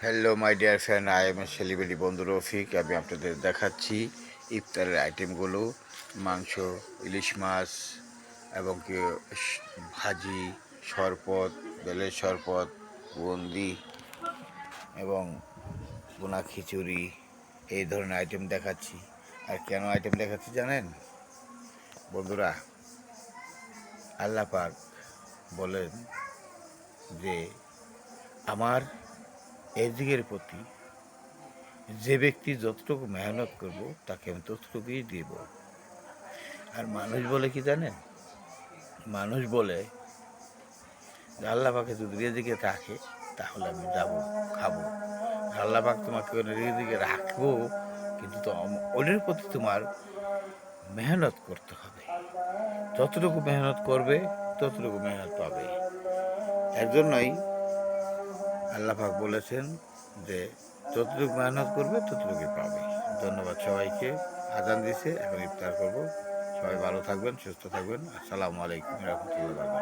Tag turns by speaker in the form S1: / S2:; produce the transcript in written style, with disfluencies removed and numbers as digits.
S1: Hello my dear friend, I M A celebrity বন্ধু রফিক। আমি আপনাদের দেখাচ্ছি ইফতারের আইটেমগুলো। মাংস, ইলিশ মাছ এবং কি ভাজি, শরবত, বেলের শরবত, বুন্দি এবং ভুনা খিচুড়ি, এই ধরনের আইটেম দেখাচ্ছি। আর কেন আইটেম দেখাচ্ছি জানেন বন্ধুরা? আল্লাহ পাক বলেন যে আমার এই দিকের প্রতি যে ব্যক্তি যতটুকু মেহনত করব তাকে আমি ততটুকুই দিব। আর মানুষ বলে কি জানেন? মানুষ বলে যে আল্লাহ পাকে যদি রেজিকে রাখে তাহলে আমি যাব, খাবো। আল্লাহ পাক তোমাকে রেজিকে রাখবো, কিন্তু তো ওদের প্রতি তোমার মেহনত করতে হবে। যতটুকু মেহনত করবে ততটুকু মেহনত পাবে। এর জন্যই আল্লাহ পাক বলেছেন যে যতটুকু মেহনত করবে ততটুকুই পাবে। ধন্যবাদ সবাইকে। আজান দিছে, এখন ইফতার করব। সবাই ভালো থাকবেন, সুস্থ থাকবেন। আসসালামু আলাইকুম রহমতুল্লাহ।